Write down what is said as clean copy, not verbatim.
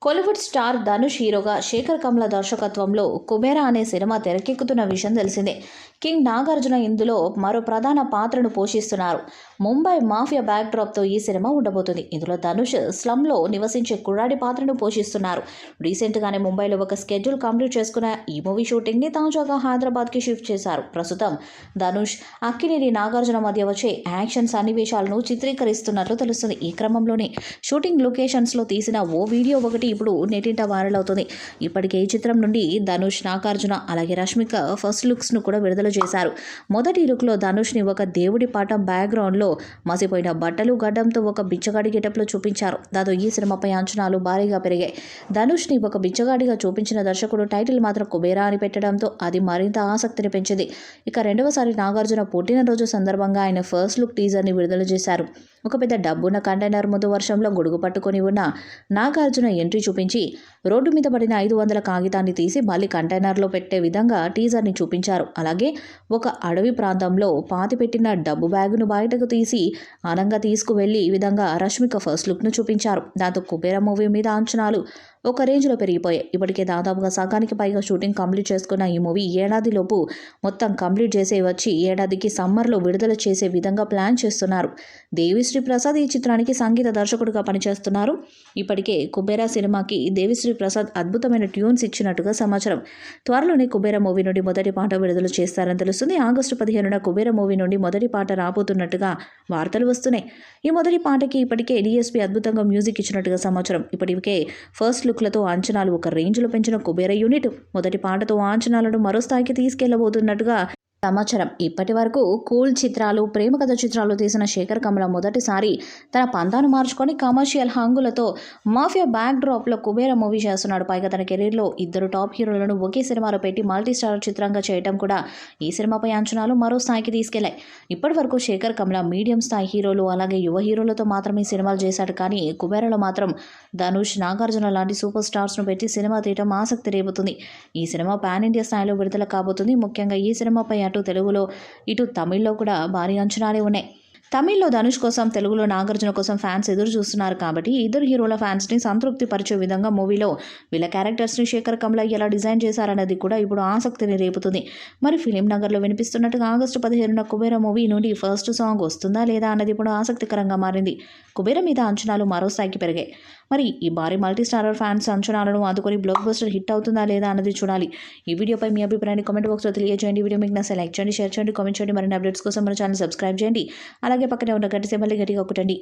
Kollywood star Dhanush హీరోగా శేఖర్ కమ్ల దర్శకత్వంలో కుబేరా అనే సినిమా తెరకెక్కుతున్న విషయం తెలిసిందే. కింగ్ నాగార్జున ఇందులో మరో ప్రధాన పాత్రను పోషిస్తున్నారు. ముంబై మాఫియా బ్యాక్డ్రాప్తో ఈ సినిమా ఉండబోతుంది. ఇందులో ధనుష్ స్లమ్లో నివసించే కుర్రాడి పాత్రను పోషిస్తున్నారు. రీసెంట్గానే ముంబైలో ఒక స్కెడ్యూల్ కంప్లీట్ చేసుకున్న ఈ మూవీ షూటింగ్ని తాజాగా హైదరాబాద్కి షిఫ్ట్ చేశారు. ప్రస్తుతం ధనుష్, అక్కినేని నాగార్జున మధ్య వచ్చే యాక్షన్ సన్నివేశాలను చిత్రీకరిస్తున్నట్లు తెలుస్తుంది. ఈ క్రమంలోనే షూటింగ్ లొకేషన్స్లో తీసిన ఓ వీడియో ఒకటి ఇప్పుడు నెట్టింట వైరల్ అవుతుంది. ఇప్పటికే ఈ చిత్రం నుండి ధనుష్, నాగార్జున అలాగే రష్మిక ఫస్ట్ లుక్స్ను కూడా విడుదల చేశారు. మొదటి లుక్లో ధనుష్ని ఒక దేవుడి పాఠం బ్యాక్గ్రౌండ్లో మసిపోయిన బట్టలు, గడ్డంతో ఒక బిచ్చగాడి గెటప్లో చూపించారు. దాంతో ఈ సినిమాపై అంచనాలు భారీగా పెరిగాయి. ధనుష్ని ఒక బిచ్చగాడిగా చూపించిన దర్శకుడు టైటిల్ మాత్రం కుబేరా అని పెట్టడంతో అది మరింత ఆసక్తిని పెంచింది. ఇక రెండవసారి నాగార్జున పుట్టినరోజు సందర్భంగా ఆయన ఫస్ట్ లుక్ టీజర్ని విడుదల చేశారు. ఒక పెద్ద డబ్బున్న కంటైనర్ ముందు వర్షంలో గొడుగు పట్టుకొని ఉన్న నాగార్జున ఎంట్రీ చూపించి రోడ్డు మీద పడిన 500 కాగితాన్ని తీసి మళ్ళీ కంటైనర్లో పెట్టే విధంగా టీజర్ని చూపించారు. అలాగే ఒక అడవి ప్రాంతంలో పాతిపెట్టిన డబ్బు బ్యాగును బయటకు తీసి ఆనంగా తీసుకువెళ్లి ఈ విధంగా రష్మిక ఫస్ట్ లుక్ను చూపించారు. దాంతో కుబేరా మూవీ మీద అంచనాలు ఒక రేంజ్లో పెరిగిపోయాయి. ఇప్పటికే దాదాపుగా సగానికి పైగా షూటింగ్ కంప్లీట్ చేసుకున్న ఈ మూవీ ఏడాదిలోపు మొత్తం కంప్లీట్ చేసే వచ్చి ఏడాదికి సమ్మర్లో విడుదల చేసే విధంగా ప్లాన్ చేస్తున్నారు. దేవిశ్రీ ప్రసాద్ ఈ చిత్రానికి సంగీత దర్శకుడిగా పనిచేస్తున్నారు. ఇప్పటికే కుబేరా సినిమాకి దేవిశ్రీ ప్రసాద్ అద్భుతమైన ట్యూన్స్ ఇచ్చినట్టుగా సమాచారం. త్వరలోనే కుబేరా మూవీ నుండి మొదటి పాట విడుదల చేస్తారని తెలుస్తుంది. ఆగస్టు 15న కుబేరా మూవీ నుండి మొదటి పాట రాబోతున్నట్టుగా వార్తలు వస్తున్నాయి. ఈ మొదటి పాటకి ఇప్పటికే డిఎస్పీ అద్భుతంగా మ్యూజిక్ ఇచ్చినట్టుగా సమాచారం. ఇప్పటికే ఫస్ట్ లుక్లతో అంచనాలు ఒక రేంజ్లో పెంచిన కుబేరా యూనిట్ మొదటి పాటతో అంచనాలను మరో స్థాయికి తీసుకెళ్లబోతున్నట్టుగా సమాచారం. ఇప్పటి వరకు కూల్ చిత్రాలు, ప్రేమ కథ చిత్రాలు తీసిన శేఖర్ కమ్ల మొదటిసారి తన పంతాను మార్చుకొని కమర్షియల్ హంగులతో మాఫియా బ్యాక్ డ్రాప్లో కుబేరా మూవీ చేస్తున్నాడు. పైగా తన కెరీర్లో ఇద్దరు టాప్ హీరోలను ఒకే సినిమాలో పెట్టి మల్టీ స్టార్ చిత్రంగా చేయడం కూడా ఈ సినిమాపై అంచనాలు మరో స్థాయికి తీసుకెళ్లాయి. ఇప్పటి వరకు శేఖర్ కమ్ల మీడియం స్థాయి హీరోలు అలాగే యువ హీరోలతో మాత్రమే సినిమాలు చేశాడు. కానీ కుబేరాలో మాత్రం ధనుష్, నాగార్జున లాంటి సూపర్ స్టార్స్ను పెట్టి సినిమా తీయడం ఆసక్తి రేపుతుంది. ఈ సినిమా పాన్ ఇండియా స్థాయిలో విడుదల కాబోతుంది. ముఖ్యంగా ఈ సినిమాపై అటు తెలుగులో ఇటు తమిళ్లో కూడా భారీ అంచనాలే ఉన్నాయి. తమిళ్లో ధనుష్ కోసం, తెలుగులో నాగార్జున కోసం ఫ్యాన్స్ ఎదురు చూస్తున్నారు. కాబట్టి ఇద్దరు హీరోల ఫ్యాన్స్ని సంతృప్తి పరిచే విధంగా మూవీలో వీళ్ళ క్యారెక్టర్స్ని శేఖర్ కమ్ల ఎలా డిజైన్ చేశారన్నది కూడా ఇప్పుడు ఆసక్తిని రేపుతుంది. మరి ఫిలిం నగర్లో వినిపిస్తున్నట్టుగా ఆగస్టు 15న కుబేరా మూవీ నుండి ఫస్ట్ సాంగ్ వస్తుందా లేదా అన్నది ఇప్పుడు ఆసక్తికరంగా మారింది. కుబేరా మీద అంచనాలు మరో స్థాయికి పెరిగాయి. మరి ఈ భారీ మల్టీ స్టారర్ ఫ్యాన్స్ అంచనాలను అందుకొని బ్లాక్ బస్టర్ హిట్ అవుతుందా లేదా అన్నది చూడాలి. ఈ వీడియోపై మీ అభిప్రాయాన్ని కామెంట్ బాక్స్లో తెలియజేయండి. వీడియో మీకు నచ్చితే లైక్ చేయండి, షేర్ చేయండి, కామెంట్ చేయండి. మరిన్ని అప్డేట్స్ కోసం మన ఛానల్ సబ్స్క్రైబ్ చేయండి. అలాగే పక్కనే ఉన్న గంట సింబల్ని గట్టిగా కొట్టండి.